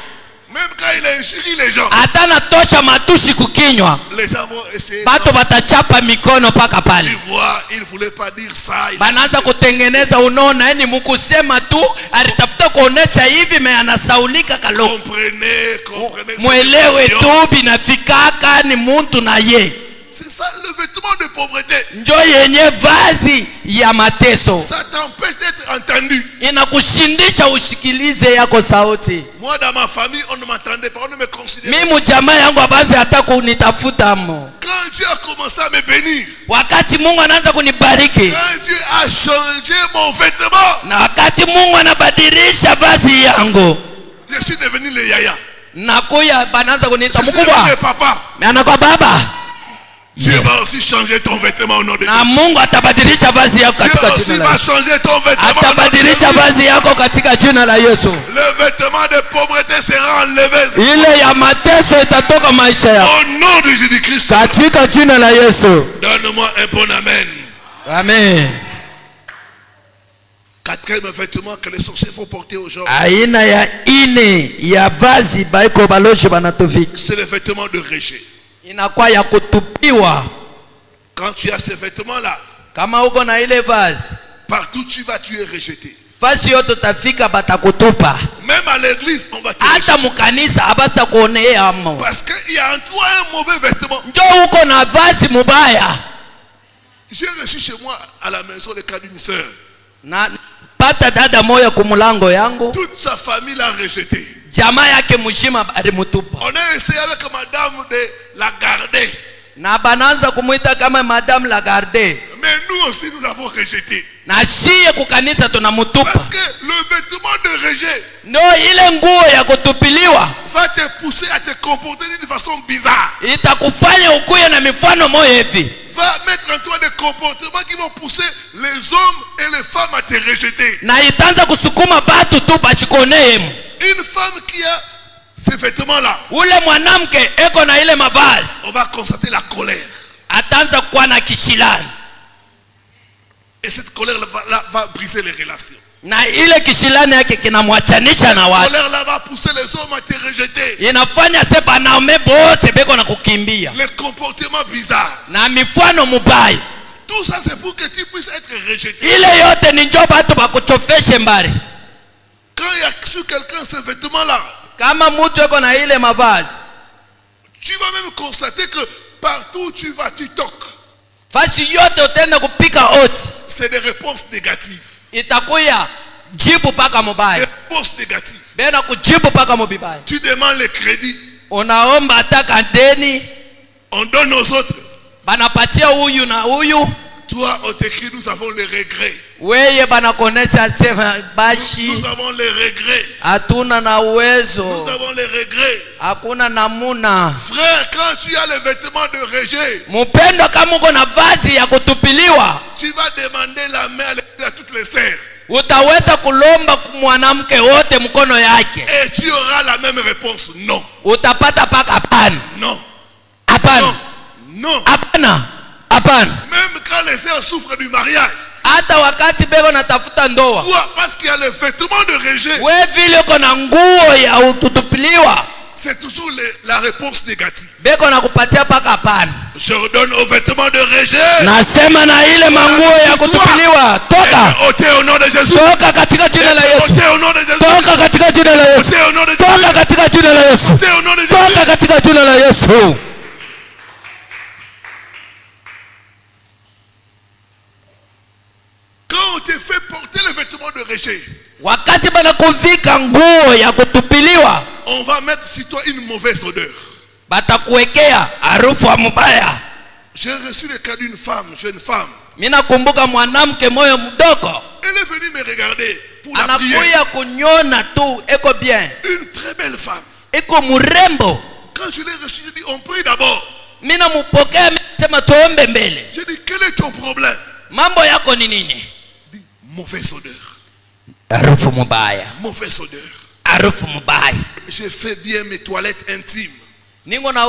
Même quand il a injurié les gens. Hata natosha matushi kukinywa. Les gens vont essayer. Bato batachapa mikono paka pale. Tu vois, il voulait pas dire ça. Banaanza kutengeneza, unaona yani mkusema tu alitafuta kuonesha hivi me anasaulika kaloko. Comprenez. Mwelewe tu binafikaka ni muntu na ye. C'est ça le vêtement de pauvreté. Njo yenye vazi ya mateso. Ça t'empêche d'être entendu. Inakushindisha usikilize yako sauti. Moi dans ma famille on ne m'entendait pas, on ne me considérait pas. Mimi jamaa yangu abazi hata kunitafuta mo. Quand Dieu a commencé à me bénir. Wakati Mungu anaanza kunibariki. Quand Dieu a changé mon vêtement. Na wakati Mungu anabadilisha vazi yangu. Je suis devenu le yaya. Nakuya banaanza kuniita mkubwa. Je suis devenu papa. Anakuwa baba. Dieu va aussi changer ton vêtement au nom de Dieu. Na Mungu atabadilisha vazi yako katika Dieu jina la aussi va changer ton vêtement. Atabadilisha vazi yako katika jina la Yesu. Le vêtement de pauvreté sera enlevé. Ile ya mateso itatoka maisha yako. Au nom de Jésus-Christ. Katika jina la Yesu. Donne-moi un bon amen. Amen. Quatrième vêtement que les sorciers font porter aux gens. Aina ya ine ya vazi baiko baloshi banatuvika. C'est le vêtement de rejet. Inakuwa ya kutupiwa. Quand tu as ces vêtements-là, kama uko na ile vazi, partout tu vas, tu es rejeté. Fasi yote utafika batakutupa. Même à l'église, on va te rejeter. Hata mukanisa abasta kuonea amo. Parce qu'il y a en toi un mauvais vêtement. Njo uko na vazi mubaya. J'ai reçu chez moi à la maison le cas d'une sœur. Na pata dada moya kumulango yangu. Toute sa famille l'a rejeté. Jamaa yake mshima alimutupa. On a essayé avec madame de la garder. Na bananza kumuita kama madame la garder. Mais nous aussi nous l'avons rejeté. Na shiye kukanisa tunamutupa. Parce que le vêtement de rejet, no ile nguo ya kutupiliwa, va te pousser à te comporter d'une façon bizarre. Itakufanya ukuye na mifano moyo hivi. Va mettre en toi des comportements qui vont pousser les hommes et les femmes à te rejeter. Na itaanza kusukuma batu tu bachikone. Une femme qui a ces vêtements-là, ule mwanamke eko na ile mavazi, on va constater la colère. Ataanza kuwa na kishilani. Et cette colère va briser les relations. Na ile kishilani yake kinamwachanisha na watu. Cette colère là va pousser les hommes à te rejeter. Inafanya se banaume bote beko na kukimbia. Les comportements bizarres. Na mifano mubaya. Tout ça c'est pour que tu puisses être rejeté. Ile yote ni njoo batu bakuchofeshe mbari. Quand il y a sur quelqu'un ces vêtements-là, kama mtu eko na ile mavazi, tu vas même constater que partout où tu vas, tu toques. Fasi yote utenda kupika oti. C'est des réponses négatives. Itakuya jibu paka mubaya. Des réponses négatives. Bena kujibu paka mubibaya. Tu demandes les crédits. Unaomba ataka deni. On donne aux autres. Banapatia huyu na huyu. Toi, on t'écrit, nous avons les regrets. Weye banakonesha sema bashi. Nous avons les regrets. Hatuna na uwezo. Nous avons les regrets. Hakuna namuna. Frère, quand tu as les vêtements de rejet, mpendo kama uko na vazi ya kutupiliwa, tu vas demander la main à toutes les sœurs. Utaweza kulomba mwanamke wote mkono yake. Et tu auras la même réponse, non. Utapata paka hapana. Non. Hapana. Non. Hapana. Hapana. Même quand les sœurs souffrent du mariage. Hata wakati bego natafuta ndoa. Pourquoi? Parce qu'il y a le vêtement de rejet. We vile kona nguo ya ututupiliwa. C'est toujours la réponse négative. Beko nakupatia paka hapana. Je redonne aux vêtements de rejet. Nasema na ile manguo ya kutupiliwa. Toka. Ôtez au nom de Jésus. Toka katika jina la Yesu. Ôtez au nom de Jésus. Toka katika jina la Yesu. Ôtez au nom de Jésus. Toka katika jina la Yesu. Ôtez au nom de Jésus. Toka katika jina la Yesu. Quand on te fait porter le vêtement de rejet, wakati banakuvika nguo ya kutupiliwa, on va mettre sur toi une mauvaise odeur. Batakuwekea harufu mbaya. J'ai reçu le cas d'une femme, jeune femme. Mina kumbuka mwanamke moyo mdogo. Elle est venue me regarder pour la prière. Anakuya kunyona tu, eko bien. Une très belle femme. Eko murembo. Quand je l'ai reçue, j'ai dit on prie d'abord. Mina mupokea sema tuombe mbele. J'ai dit quel est ton problème? Mambo yako ni nini? Dit mauvaise odeur. Harufu mbaya. Mauvaise odeur. harufu mbaya. J'ai fait bien mes toilettes intimes. Ningo na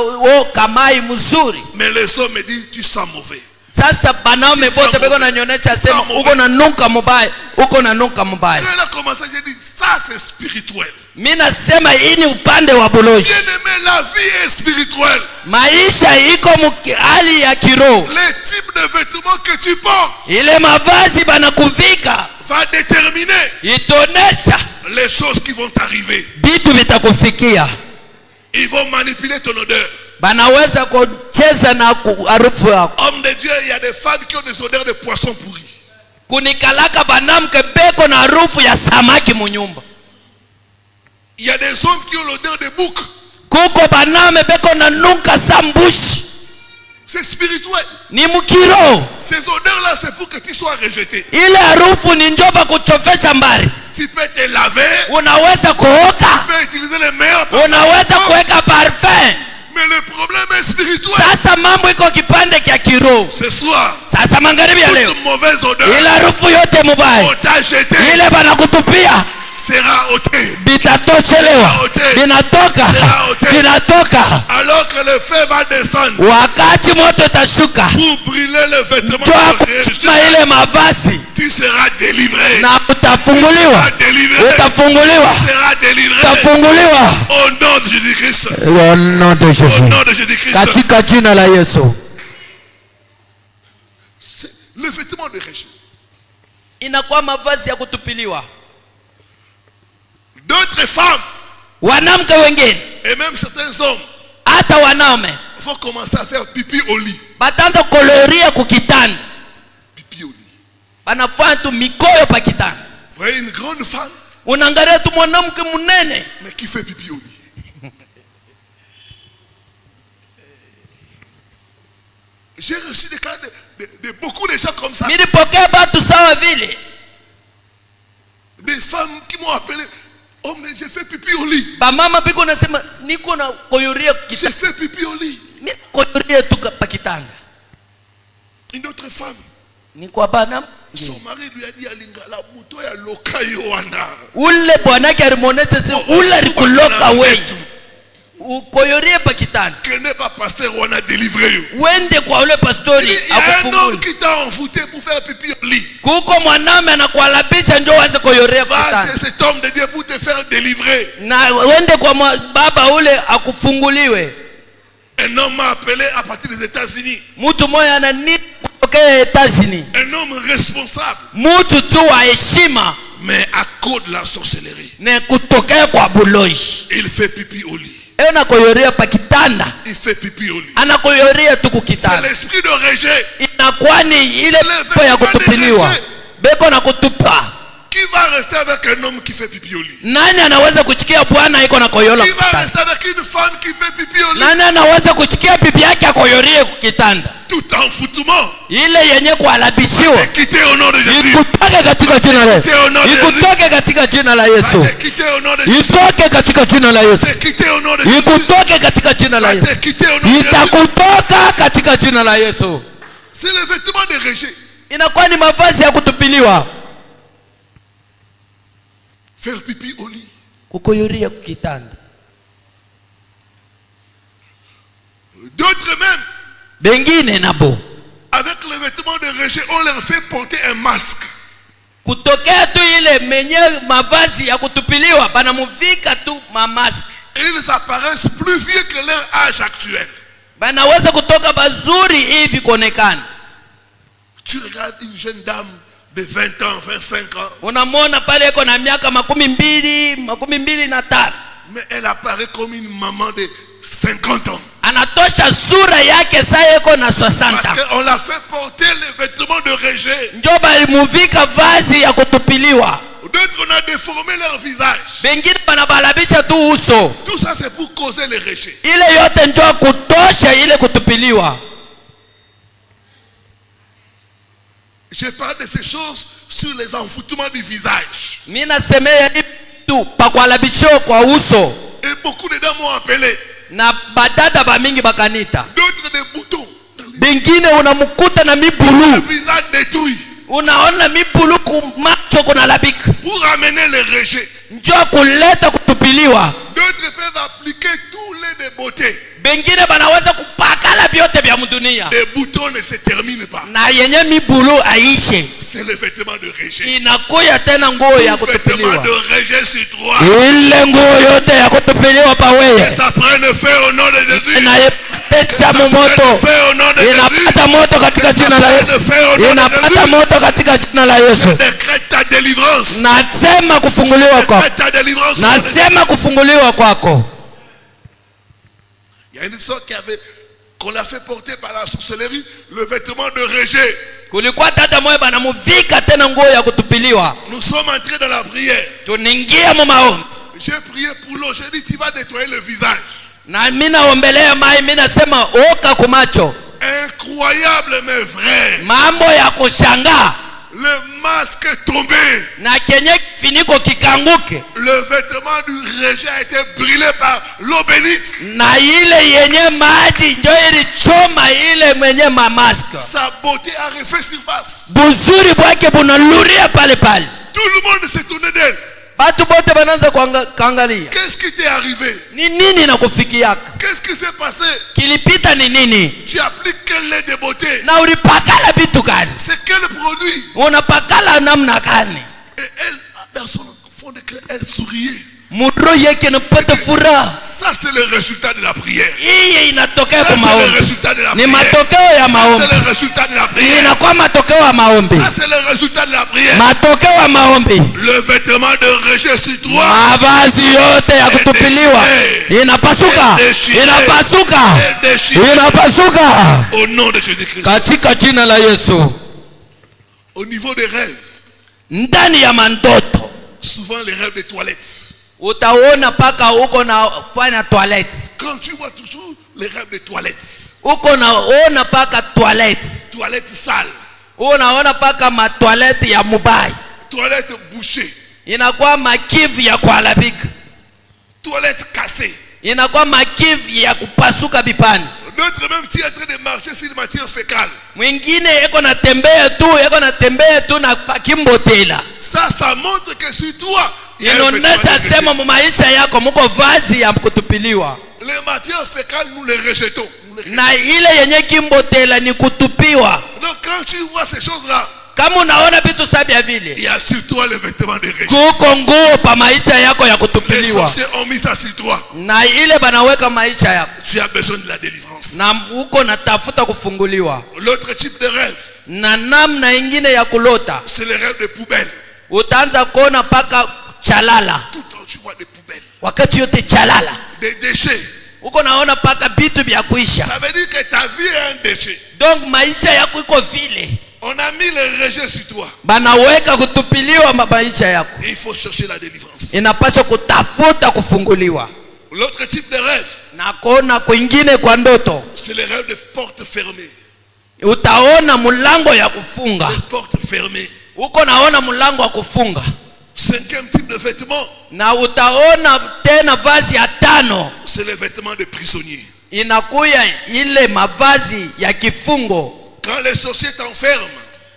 kamai mzuri. Mais les hommes me disent tu sens mauvais. Sasa banaume bote beko na nyonecha sema uko na nuka mbaya, uko na nuka mbaya. Quand elle a commencé, j'ai dit ça c'est spirituel. Mimi nasema hii ni upande wa buloji. Bien-aimé, la vie est spirituelle. Maisha iko hali ya kiroho. Les types de vêtements que tu portes, ile mavazi banakuvika, va déterminer itonesha les choses qui vont t'arriver. Bitu vitakufikia. Ils vont manipuler ton odeur. Banaweza kucheza na harufu yako. Homme de Dieu, il y a des femmes qui ont des odeurs de poisson pourri. Kunikalaka banamke beko na harufu ya samaki munyumba. Il y a des hommes qui ont l'odeur de bouc. Kuko baname beko na nuka sambushi. C'est spirituel. Ni mukiro. Ces odeurs-là, c'est pour que tu sois rejeté. Ile harufu ni njoba kuchofesha mbari. Tu peux te laver. Unaweza kuoka. Tu peux utiliser les meilleurs parfums. Unaweza kuweka parfum. Mais le problème est spirituel. Sasa mambo iko kipande kia kiroho. Ce soir, sasa magharibi ya leo, toute mauvaise odeur, ile harufu yote mubaya, on t'a jeté, ile banakutupia, sera ôté. Bitatochelewa, binatoka. Alors que le feu va descendre. Wakati moto utashuka. Pour brûler le vêtement. Ile mavazi. Tu seras délivré. Na utafunguliwa. Utafunguliwa. Tu seras délivré. Utafunguliwa. Au nom de Jésus-Christ. Au nom de Jésus. Au nom de Jésus-Christ. Katika jina la Yesu. Le vêtement de rejet. Inakuwa mavazi ya kutupiliwa. D'autres femmes, wanamke wengine, et même certains hommes, hata wanaume, faut commencer à faire pipi au lit. Batanza koloria kukitanda. Pipi au lit. Banafanya tu mikoyo pa kitanda. Vous voyez une grande femme, unaangalia tu mwanamke munene, mais qui fait pipi au lit. J'ai reçu des cas de beaucoup de gens comme ça. Nilipokea batu sawa vile. Des femmes qui m'ont appelé. Oh mais j'ai fait pipi au lit. Ba mama biko nasema niko na koyoria kitanda. J'ai fait pipi au lit. Ni koyoria tu pa kitanda. Une autre femme. Ni kwa bana. Son mari lui a dit alingala muto ya loka yoana. Ule bwanake alimuonesha si ule alikuloka wewe. Ukoyorie pa kitanda. Que n'est pas pasteur on a délivré yo. Wende kwa ule pastori akufungule. Il y a un homme qui t'a envoûté pour faire pipi au lit. Kuko mwanaume anakualabisha njoo uanze koyoria pa kitanda. Va chez cet homme de Dieu pour te faire délivrer. Na wende kwa baba ule akufunguliwe. Un homme m'a appelé à partir des États-Unis. Mtu moja anani kutokea États-Unis. Un homme responsable. Mtu tu wa heshima. Mais à cause de la sorcellerie. Ne kutokea kwa buloji. Il fait pipi au lit. Anakoyoria pa kitanda. Il fait pipi au lit. Anakoyoria tu kukitanda. C'est l'esprit de rejet. Inakuwa ni ile pepo ya kutupiliwa. Beko na kutupa. Qui va rester avec un homme qui fait pipi au lit? Nani anaweza kuchikia bwana iko na koyola kitanda? Qui va kukitanda? rester avec une femme qui fait pipi au lit? Nani anaweza kuchikia bibi yake akoyorie kukitanda? Tout enfouttement. Ile yenye kualabishiwa. Quittez au nom de Jésus. Ikutoke katika jina la Yesu. Ikutoke katika jina la Yesu. Quittez au nom de Jésus. Itoke katika jina la Yesu. Quittez au nom de Jésus. Ikutoke katika jina la Yesu. Itakutoka katika jina la Yesu. C'est le vêtement de rejet. Inakuwa ni mavazi ya kutupiliwa. Faire pipi au lit. Kukoyoria kukitanda. D'autres même. Bengine nabo. Avec le vêtement de rejet, on leur fait porter un masque. Kutokea tu ile menye mavazi ya kutupiliwa banamuvika tu mamaski. Et ils apparaissent plus vieux que leur âge actuel. Banaweza kutoka bazuri hivi kuonekana. Tu regardes une jeune dame de 20 ans, 25 ans. Unamwona pale iko na miaka 25. Mais elle apparaît comme une maman de 50 ans. Anatosha sura yake saa iko na 60. Parce qu'on l'a fait porter les vêtements de rejet. Njoba ilimuvika vazi ya kutupiliwa. D'autres on a déformé leur visage. Bengine banabalabisha tu uso. Tout ça c'est pour causer le rejet. Ile yote njoo kutosha ile kutupiliwa. Je parle de ces choses sur les enfoutements du visage. Mina semea tu pa kualabisho kwa uso. Et beaucoup de dames m'ont appelé. Na badada ba mingi bakanita. D'autres des boutons. Bengine unamkuta na mibulu. Le visage détruit. Unaona mibulu kumacho kunalabika. Pour amener le rejet. Njoo kuleta kutupiliwa. D'autres peuvent appliquer tous les de beauté. Bengine banaweza kupakala vyote vya mdunia. Les boutons ne se terminent pas. Na yenye mibulu aishe. C'est le vêtement de rejet. Inakuya tena nguo ya kutupiliwa. Le vêtement de rejet sur toi. Ile nguo yote ya kutupiliwa pa wewe. Et ça prend feu au nom de Jésus. Inapata moto. Inapata moto katika jina la Yesu. Inapata moto katika jina la Yesu. Décrète ta délivrance. Nasema kufunguliwa kwako. Nasema kufunguliwa kwako. Il y a une histoire qu'on l'a fait porter par la sorcellerie, le vêtement de rejet. Kulikuwa tata moyo banamuvika tena nguo ya kutupiliwa. Nous sommes entrés dans la prière. Tuningia mu maombi. J'ai prié pour l'eau, j'ai dit tu vas nettoyer le visage. Na mimi naombelea mai, mimi nasema oka kumacho. Incroyable mais vrai. Mambo ya kushangaa. Le masque est tombé. Na kenye finiko kikanguke. Le vêtement du rejet a été brûlé par l'eau bénite. Na ile yenye maji ndio ilichoma ile mwenye mamaska. Sa beauté a refait surface. Buzuri bwake bunaluria pale pale. Tout le monde s'est tourné d'elle. Batu bote banaanza kuangalia. Qu'est-ce qui t'est arrivé? Ni nini nakufikiaka? Qu'est-ce qui s'est passé? Kilipita ni nini? Tu appliques quel lait de beauté? Na ulipakala bitu gani? C'est quel produit? Unapakala namna gani? Et elle, dans son fond de cœur, elle souriait. Mudro yake napata furaha. Ça c'est le résultat de la prière. Hii inatokea kwa C'est le maombi. résultat de la Ni prière. matokeo ya maombi. C'est le résultat de la prière. Inakuwa matokeo ya maombi. Ça c'est le résultat de la prière. Matokeo ya maombi. Le vêtement de rejet sur toi. Mavazi yote ya kutupiliwa inapasuka. Inapasuka. Inapasuka. Au nom de Jésus-Christ. Katika jina la Yesu. Au niveau des rêves. Ndani ya mandoto. Souvent les rêves de toilettes. Utaona paka uko na fanya toilette. Quand tu vois toujours les rêves de toilettes. Uko naona paka toilette. Toilettes sales. Unaona paka ma toilette ya mubai. Toilettes bouchées. Inakuwa makivu ya kuharibika. Toilettes cassées. Inakuwa makivu ya kupasuka bipani. D'autres même tu es en train de marcher sur une matière fécale. Mwingine eko natembea tu na pakimbotela. Ça montre que sur toi inaonyesha sema mu maisha yako mko vazi ya kutupiliwa. Les matières fécales nous les rejetons. Na ile yenye kimbotela ni kutupiwa. Donc quand tu vois ces choses là, kama unaona vitu sabia vile, il y a sur toi le vêtement de rejet. Kuko nguo pa maisha yako ya kutupiliwa. Les sorciers ont mis ça sur toi. Na ile banaweka maisha yako. Tu as besoin de la délivrance. Na uko natafuta kufunguliwa. L'autre type de rêve. Na namna ingine ya kulota. C'est le rêve de poubelle. Utaanza kuona paka chalala. Tout le temps tu vois des poubelles. Wakati yote chalala. Des déchets. Uko naona paka bitu vya kuisha. Ça veut dire que ta vie est un déchet. Donc maisha yako iko vile. On a mis le rejet sur toi. Banaweka kutupiliwa maisha yako. Et il faut chercher la délivrance. Inapaswa kutafuta kufunguliwa. L'autre type de rêve. Na kuona kwingine kwa ndoto. C'est le rêve de portes fermées. Utaona mlango ya kufunga. Des portes fermées. Uko naona mlango wa kufunga. Cinquième type de vêtement. Na utaona tena vazi ya tano. C'est le vêtement de prisonnier. Inakuya ile mavazi ya kifungo. Quand les sorciers t'enferment,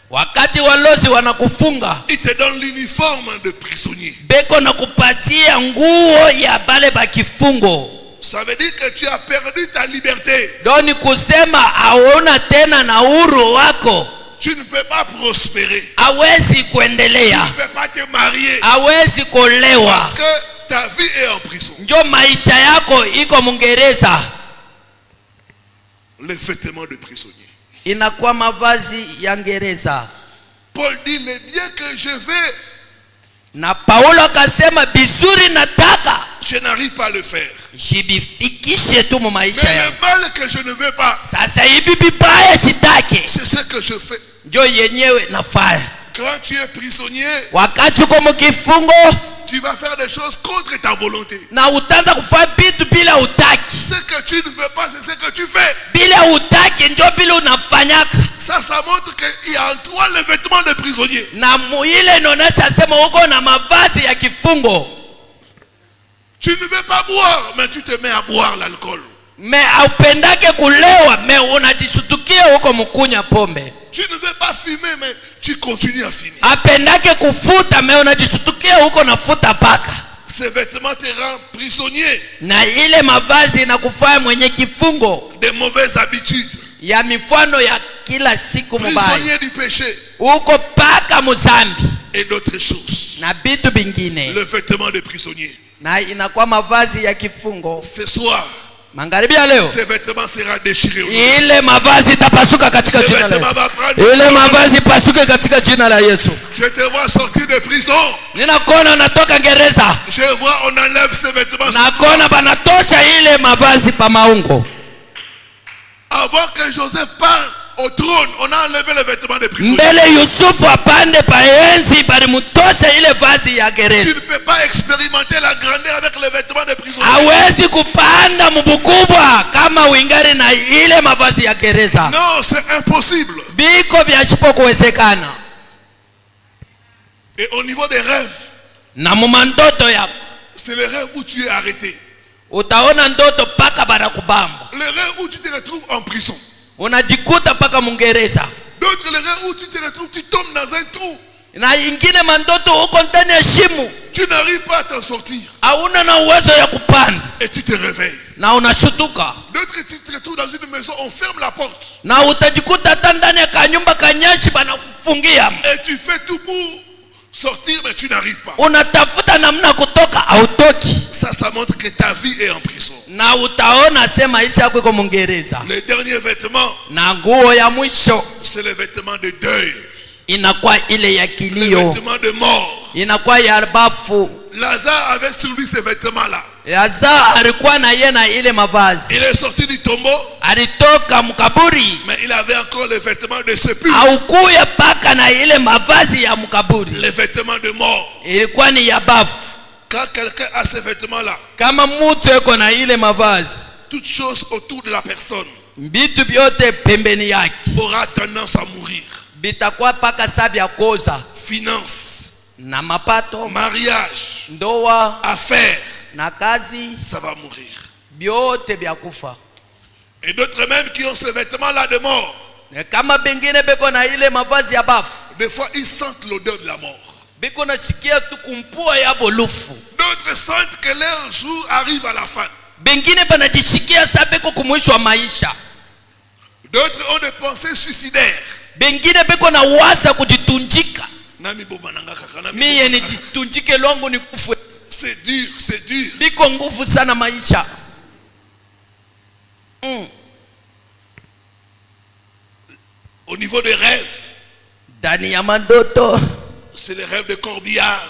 wakati walozi wanakufunga, ils te donnent l'uniforme de prisonnier. Beko na kupatia nguo ya bale ba kifungo. Ça veut dire que tu as perdu ta liberté. Doni kusema aona tena na uhuru wako. Tu ne peux pas prospérer. Hawezi kuendelea. Tu ne peux pas te marier. Hawezi kuolewa. Parce que ta vie est en prison. Njo maisha yako iko mungereza. Les vêtements de prisonnier. Inakuwa mavazi ya gereza. Paul dit le bien que je veux. Na Paulo akasema bizuri nataka. Je n'arrive pas à le faire. Jibifikishe tu mu maisha mais yako. le mal que je ne veux pas. Sasa hivi bibaya sitaki. C'est ce que je fais. Njo yenyewe nafanya. Quand tu es prisonnier, wakati uko mkifungo, tu vas faire des choses contre ta volonté. Na utaanza kufanya vitu bila utaki. Ce que tu ne veux pas, c'est ce que tu fais. Bila utaki njo bila unafanyaka. Ça montre qu'il y a en toi le vêtement de prisonnier. Na muile inaonyesha sema uko na mavazi ya kifungo. Tu ne veux pas boire, mais tu te mets à boire l'alcool. me haupendake kulewa, me unajisutukia huko mkunya pombe. Tu ne veux pas fumer, mais tu continues à fumer. Apendake kufuta, me unajisutukia huko nafuta paka. Ces vêtements te rendent prisonnier. Na ile mavazi inakufanya mwenye kifungo des mauvaises habitudes. Ya mifano ya kila siku mubaya. Prisonnier du péché. Uko paka muzambi. Et d'autres choses. Na bitu bingine. Le vêtement de prisonnier. Na inakuwa mavazi ya kifungo. Ce soir. Magharibi ya leo. Ces vêtements sera déchiré. Ile mavazi itapasuka katika jina la Yesu. Ile mavazi pasuke katika jina la Yesu. Je te vois sortir de prison. Ninakuona unatoka gereza. Je vois on enlève ces vêtements. Nakuona banatosha ile mavazi pa maungo. Avant que Joseph parte au trône, on a enlevé les vêtements de prison. Mbele Yusufu apande pa enzi balimutosha ile vazi ya gereza. Tu ne peux pas expérimenter la grandeur avec les vêtements de prison. Hawezi kupanda mbukubwa kama uingari na ile mavazi ya gereza. Non, c'est impossible. Biko byashipo kuwezekana. Et au niveau des rêves, na mumandoto yako, c'est le rêve où tu es arrêté. Utaona ndoto paka barakubamba. Le rêve où tu te retrouves en prison. Unajikuta paka mungereza. D'autres le rêve où tu te retrouves, tu tombes dans un trou. Na ingine mandoto uko ndani ya shimo. Tu n'arrives pas à t'en sortir. Hauna na uwezo ya kupanda. Et tu te réveilles. Na unashutuka. D'autres tu te retrouves dans une maison, on ferme la porte. Na utajikuta hata ndani ya kanyumba kanyashi banakufungia. Et tu fais tout pour sortir, mais tu n'arrives pas. Unatafuta namna kutoka hautoki. Ça montre que ta vie est en prison. Na utaona sema maisha yako iko mungereza. Le dernier vêtement, na nguo ya mwisho, c'est le vêtement de deuil. Inakuwa ile ya kilio. Le vêtement de mort. Inakuwa ya bafu. Lazare avait sur lui ces vêtements-là. Lazare alikuwa na yeye na ile mavazi. Il est sorti du tombeau. Alitoka mkaburi. Mais il avait encore les vêtements de sépulcre. Haukuya paka na ile mavazi ya mkaburi. Les vêtements de mort. Ilikuwa ni ya bafu. Quand quelqu'un a ces vêtements-là, kama mtu yuko na ile mavazi, toute chose autour de la personne bitu byote pembeni yake aura tendance à mourir. Bitakuwa paka sabi ya koza. Finance, na mapato, mariage, ndoa, affaires, na kazi, ça va mourir. Byote bya kufa. Et d'autres même qui ont ces vêtements-là de mort, kama bengine beko na ile mavazi ya bafu, des fois ils sentent l'odeur de la mort. Beko na sikia tu kumpua ya bolufu. D'autres sentent que leur jour arrive à la fin. Bengine banajisikia sa beko kumwisho wa maisha. D'autres ont des pensées suicidaires. Bengine beko na waza kujitunjika. Nami boba nanga kaka. Mie nijitunjike longo nikufe. C'est dur, c'est dur. Biko nguvu sana maisha. Au niveau des rêves, ndani ya mandoto, c'est les rêves de corbillard.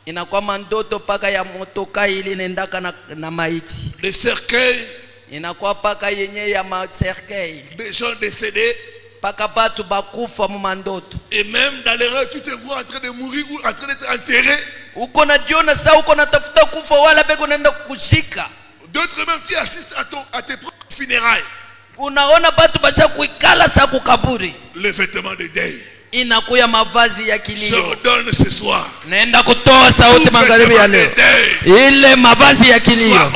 Inakuwa mandoto paka ya motoka ili nendaka na maiti. Les cercueils. Inakuwa paka yenye ya cercueil. Des gens décédés. Paka batu bakufa mu mandoto. Et même dans les rêves, tu te vois en train de mourir ou en train d'être enterré. Uko na jiona saa uko na tafuta kufa wala beko naenda kushika. D'autres même qui assistent à tes propres funérailles. Unaona batu bacha kuikala sa kukaburi. Les vêtements de deuil. Inakuya mavazi ya kilio. J'ordonne ce soir. Naenda kutoa sauti magharibi ya leo. Ile mavazi ya kilio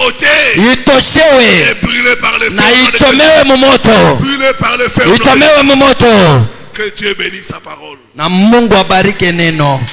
itoshewe na ichomewe mumoto. Ichomewe mumoto. Que Dieu bénisse sa parole. Na Mungu abariki neno.